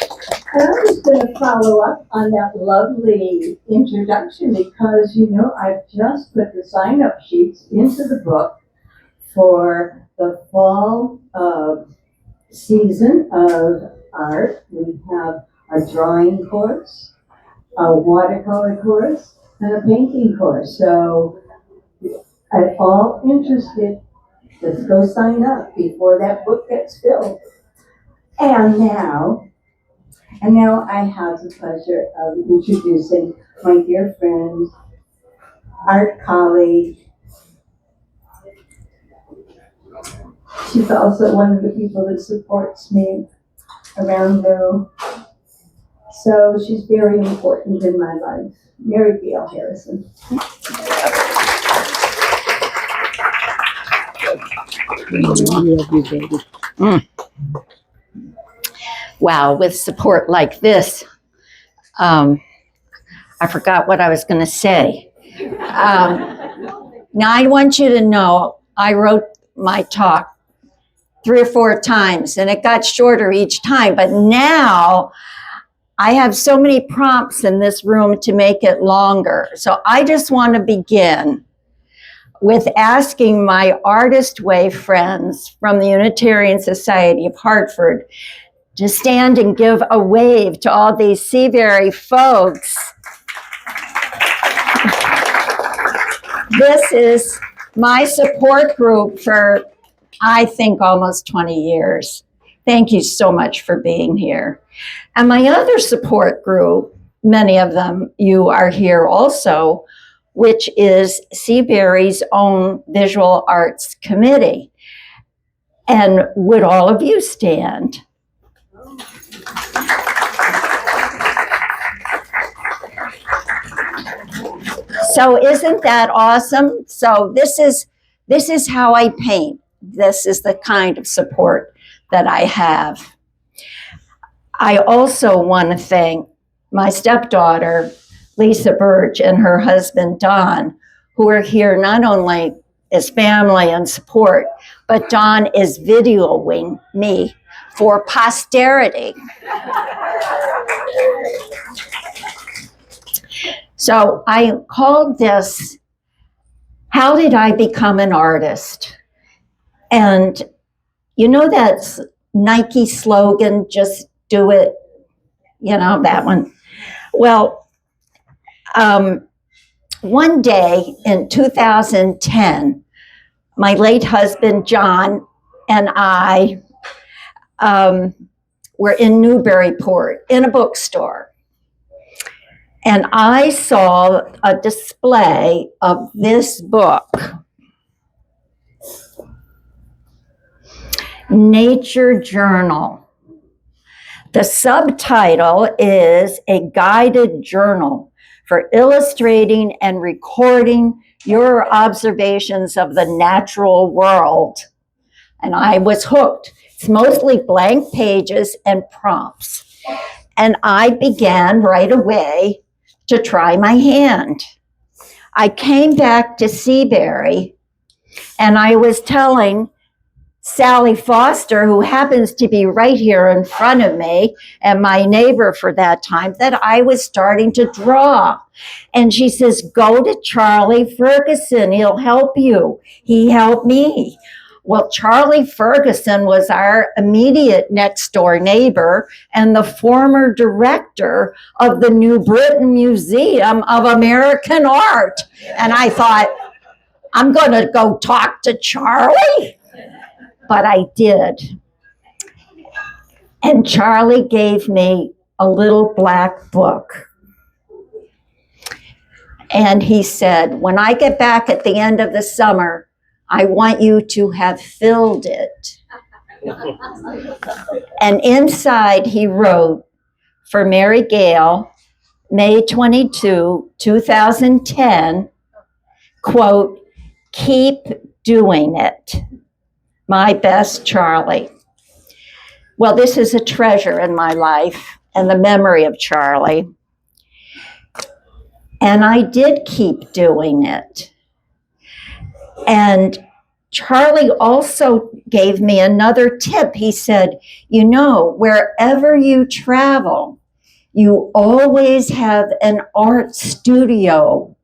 And I'm just going to follow up on that lovely introduction because, I've just put the sign-up sheets into the book for the fall season of art. We have a drawing course, a watercolor course, and a painting course. So, at all interested, just go sign up before that book gets filled. And now, I have the pleasure of introducing my dear friend, art colleague. She's also one of the people that supports me around though. So she's very important in my life. Marye Gail Harrison. Wow, with support like this, I forgot what I was going to say. Now, I want you to know I wrote my talk 3 or 4 times, and it got shorter each time. But now I have so many prompts in this room to make it longer. So I just want to begin with asking my Artist Way friends from the Unitarian Society of Hartford to stand and give a wave to all these Seabury folks. This is my support group for, I think, almost 20 years. Thank you so much for being here. And my other support group, many of them, you are here also, which is Seabury's own Visual Arts Committee. And would all of you stand? So isn't that awesome? So this is how I paint. This is the kind of support that I have. I also want to thank my stepdaughter, Lisa Birch, and her husband, Don, who are here not only as family and support, but Don is videoing me for posterity. So I called this, How Did I Become an Artist? And you know that Nike slogan, just do it, that one. Well, one day in 2010, my late husband, John, and I were in Newburyport in a bookstore. And I saw a display of this book, Nature Journal. The subtitle is A Guided Journal for Illustrating and Recording Your Observations of the Natural World. And I was hooked. It's mostly blank pages and prompts. And I began right away to try my hand. I came back to Seabury and I was telling Sally Foster, who happens to be right here in front of me and my neighbor for that time, that I was starting to draw. And she says, go to Charlie Ferguson, he'll help you. He helped me. Well, Charlie Ferguson was our immediate next door neighbor and the former director of the New Britain Museum of American Art. And I thought, I'm going to go talk to Charlie. But I did. And Charlie gave me a little black book. And he said, when I get back at the end of the summer, I want you to have filled it. And inside he wrote, for Marye Gail, May 22, 2010, quote, keep doing it. My best, Charlie. Well, this is a treasure in my life and the memory of Charlie. And I did keep doing it. And Charlie also gave me another tip. He said, you know, wherever you travel, you always have an art studio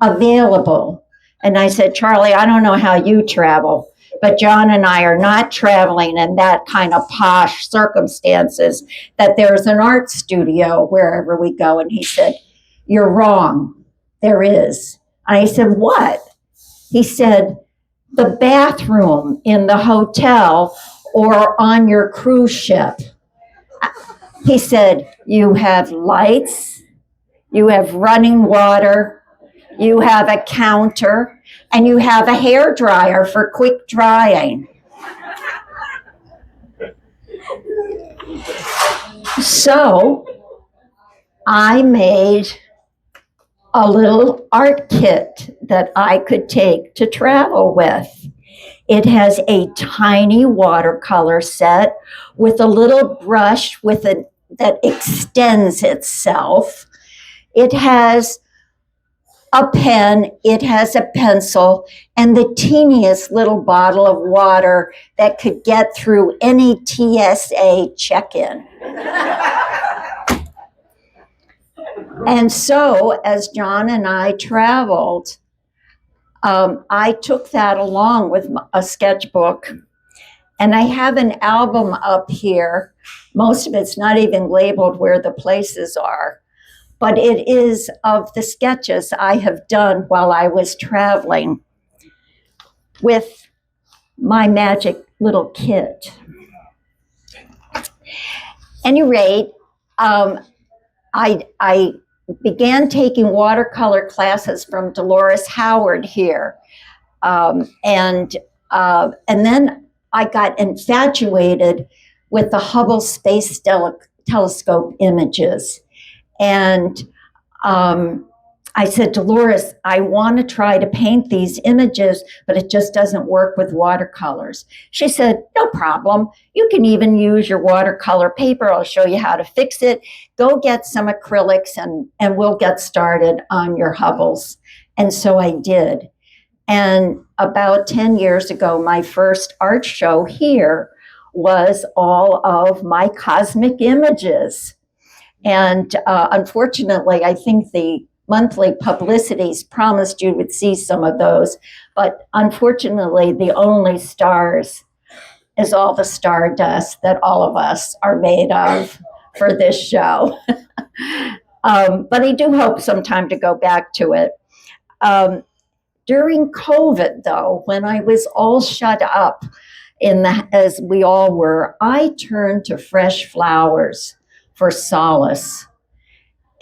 available. And I said, Charlie, I don't know how you travel, but John and I are not traveling in that kind of posh circumstances that there's an art studio wherever we go. And he said, you're wrong. There is. And I said, what? He said, the bathroom in the hotel or on your cruise ship. He said, you have lights, you have running water, you have a counter, and you have a hair dryer for quick drying. So I made a little art kit that I could take to travel with. It has a tiny watercolor set with a little brush that extends itself. It has a pen, it has a pencil, and the teeniest little bottle of water that could get through any TSA check-in. And so, as John and I traveled, I took that along with a sketchbook, and I have an album up here. Most of it's not even labeled where the places are, but it is of the sketches I have done while I was traveling with my magic little kit. Any rate, I began taking watercolor classes from Dolores Howard here. And then I got infatuated with the Hubble Space Telescope images. And I said, Dolores, I want to try to paint these images, but it just doesn't work with watercolors. She said, no problem. You can even use your watercolor paper. I'll show you how to fix it. Go get some acrylics and we'll get started on your Hubbles. And so I did. And about 10 years ago, my first art show here was all of my cosmic images. And unfortunately, I think the monthly publicities promised you would see some of those. But unfortunately, the only stars is all the stardust that all of us are made of for this show. But I do hope sometime to go back to it. During COVID, though, when I was all shut up as we all were, I turned to fresh flowers for solace.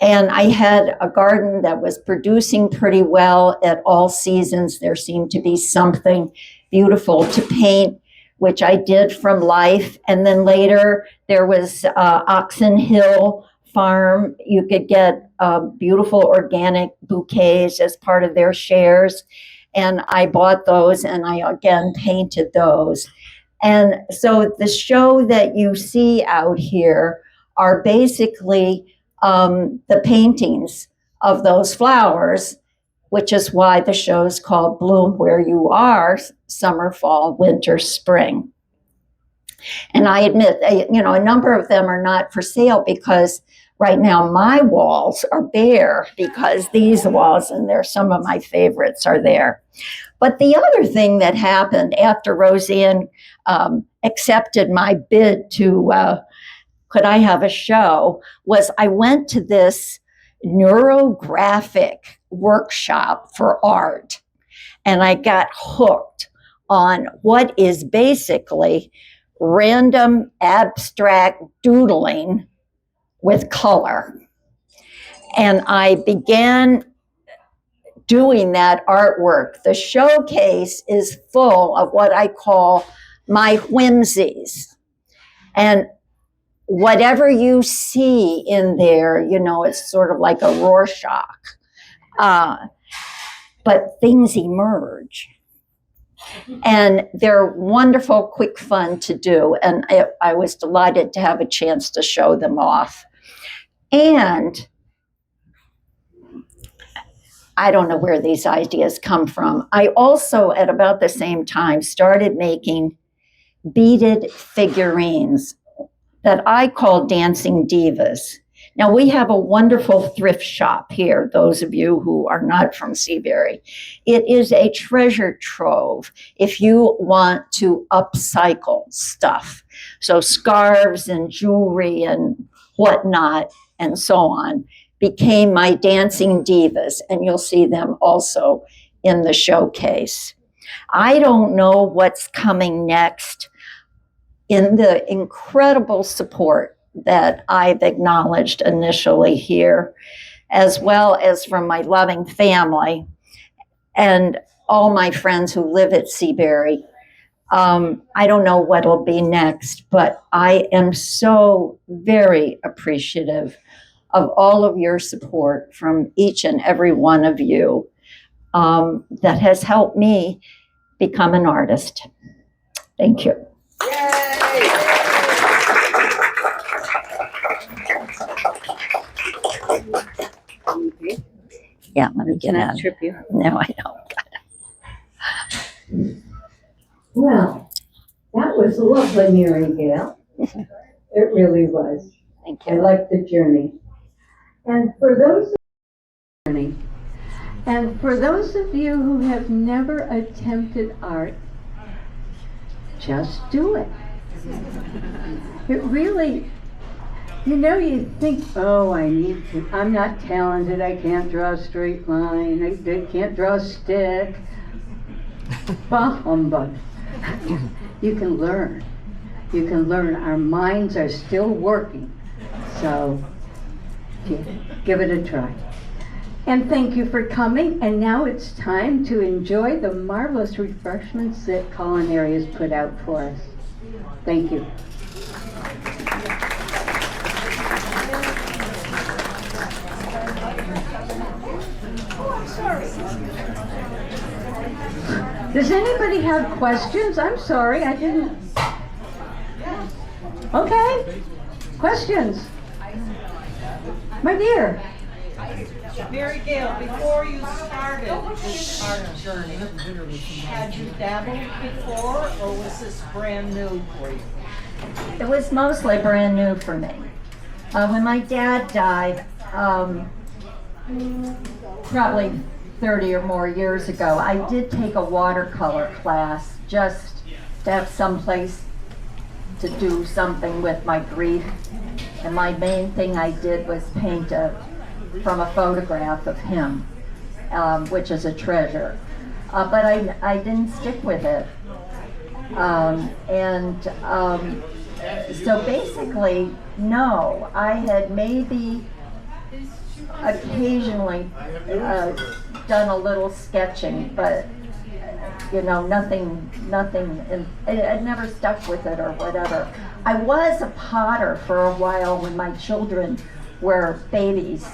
And I had a garden that was producing pretty well at all seasons. There seemed to be something beautiful to paint, which I did from life. And then later there was Oxon Hill Farm. You could get beautiful organic bouquets as part of their shares. And I bought those and I again painted those. And so the show that you see out here are basically the paintings of those flowers, which is why the show's called Bloom Where You Are, summer, fall, winter, spring. And I admit, a number of them are not for sale because right now my walls are bare because these walls, and they're some of my favorites, are there. But the other thing that happened after Roseanne accepted my bid to could I have a show was I went to this neurographic workshop for art, and I got hooked on what is basically random abstract doodling with color. And I began doing that artwork. The showcase is full of what I call my whimsies. And whatever you see in there, it's sort of like a Rorschach. But things emerge. And they're wonderful, quick fun to do. And I was delighted to have a chance to show them off. And I don't know where these ideas come from. I also, at about the same time, started making beaded figurines that I call dancing divas. Now, we have a wonderful thrift shop here, those of you who are not from Seabury. It is a treasure trove if you want to upcycle stuff. So scarves and jewelry and whatnot and so on became my dancing divas, and you'll see them also in the showcase. I don't know what's coming next in the incredible support that I've acknowledged initially here, as well as from my loving family and all my friends who live at Seabury. I don't know what'll be next, but I am so very appreciative of all of your support from each and every one of you that has helped me become an artist. Thank you. Yeah, let me get out. Trip you. No, I don't. Well, that was lovely, Marye Gail. It really was. Thank I you. like the journey. And for those of you who have never attempted art, just do it. It really, you think, oh, I'm not talented, I can't draw a straight line, I can't draw a stick. Bah humbug. You can learn. You can learn. Our minds are still working. So, give it a try. And thank you for coming. And now it's time to enjoy the marvelous refreshments that Culinary has put out for us. Thank you. Does anybody have questions? I'm sorry, I didn't. Okay. Questions? My dear. Marye Gail, before you started this art journey, had you dabbled before, or was this brand new for you? It was mostly brand new for me. When my dad died, probably 30 or more years ago, I did take a watercolor class just to have some place to do something with my grief. And my main thing I did was paint from a photograph of him, which is a treasure. But I didn't stick with it. So basically, no, I had maybe occasionally done a little sketching, but nothing, it never stuck with it or whatever. I was a potter for a while when my children were babies,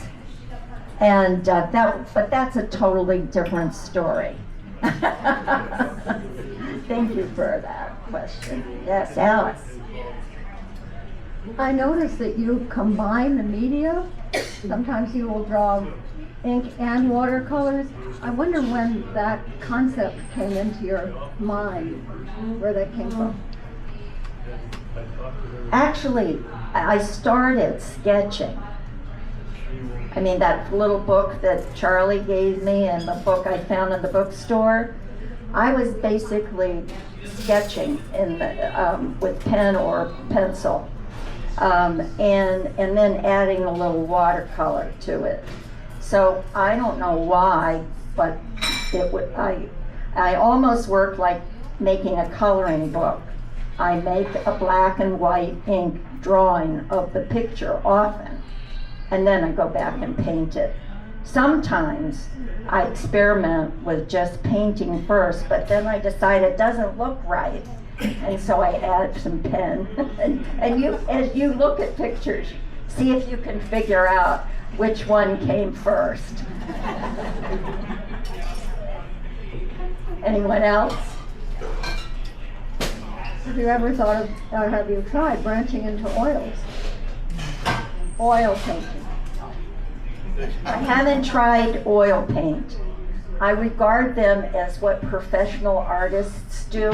and but that's a totally different story. Thank you for that question. Yes, Alice. I noticed that you combine the media. Sometimes you will draw ink and watercolors. I wonder when that concept came into your mind, where that came from. Actually, I started sketching. I mean, that little book that Charlie gave me and the book I found in the bookstore, I was basically sketching with pen or pencil. And then adding a little watercolor to it. So I don't know why, but I almost work like making a coloring book. I make a black and white ink drawing of the picture often, and then I go back and paint it. Sometimes I experiment with just painting first, but then I decide it doesn't look right. And so I add some pen. and you, as you look at pictures, see if you can figure out which one came first. Anyone else? Have you ever thought of, or have you tried branching into oils? Oil painting. I haven't tried oil paint. I regard them as what professional artists do.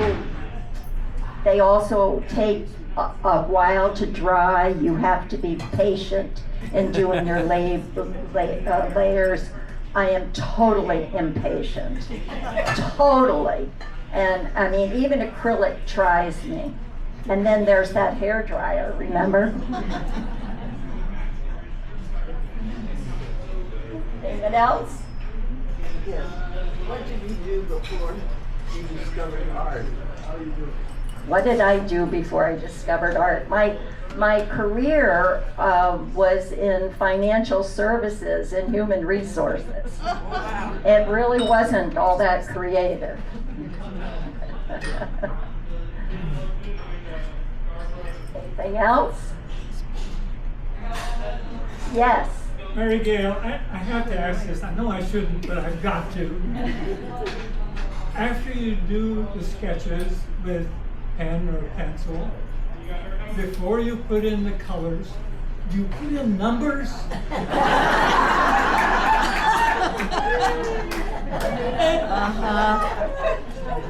They also take a while to dry. You have to be patient in doing your layers. I am totally impatient, totally. And I mean, even acrylic tries me. And then there's that hair dryer, remember? Anyone else? Yes. What did you do before you discovered art? What did I do before I discovered art? My career was in financial services and human resources. It really wasn't all that creative. Anything else? Yes. Marye Gail, I have to ask this. I know I shouldn't, but I've got to. After you do the sketches with pen or pencil, before you put in the colors, do you put in numbers?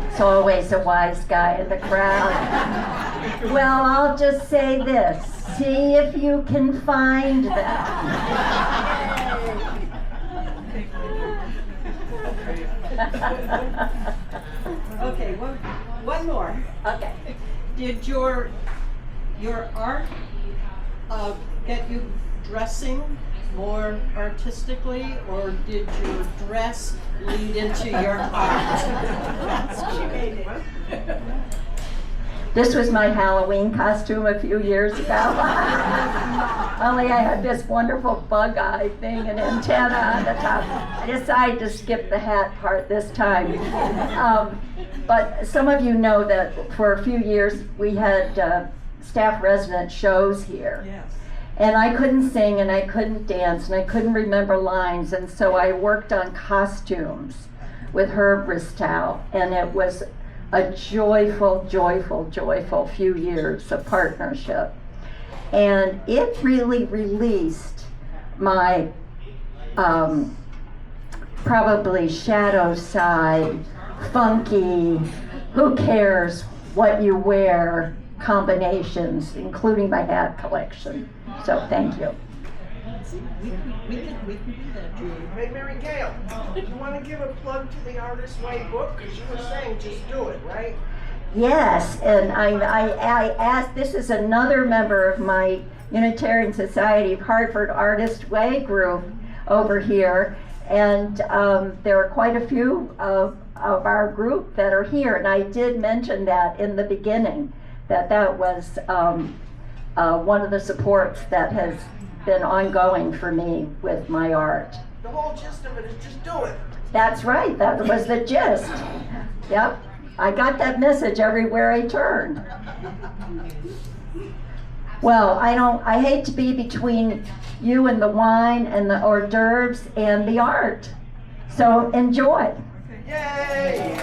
It's always a wise guy in the crowd. Well, I'll just say this. See if you can find them. Okay, one more. Okay. Did your art get you dressing more artistically, or did your dress lead into your art? This was my Halloween costume a few years ago. Only I had this wonderful bug eye thing and antenna on the top. I decided to skip the hat part this time. But some of you know that for a few years we had staff resident shows here. Yes. And I couldn't sing and I couldn't dance and I couldn't remember lines, and so I worked on costumes with Herb Bristow, and it was a joyful, joyful, joyful few years of partnership. And it really released my probably shadow side, funky, who cares what you wear combinations, including my hat collection. So thank you. We can do that, Julie. Hey, Marye Gail, you want to give a plug to the Artist's Way book? Because you were saying just do it, right? Yes, and I asked, this is another member of my Unitarian Society of Hartford Artist Way group over here, and there are quite a few of our group that are here, and I did mention that in the beginning, that was one of the supports that has been ongoing for me with my art. The whole gist of it is just do it. That's right, that was the gist. Yep, I got that message everywhere I turned. Well, I hate to be between you and the wine and the hors d'oeuvres and the art. So enjoy. Yay!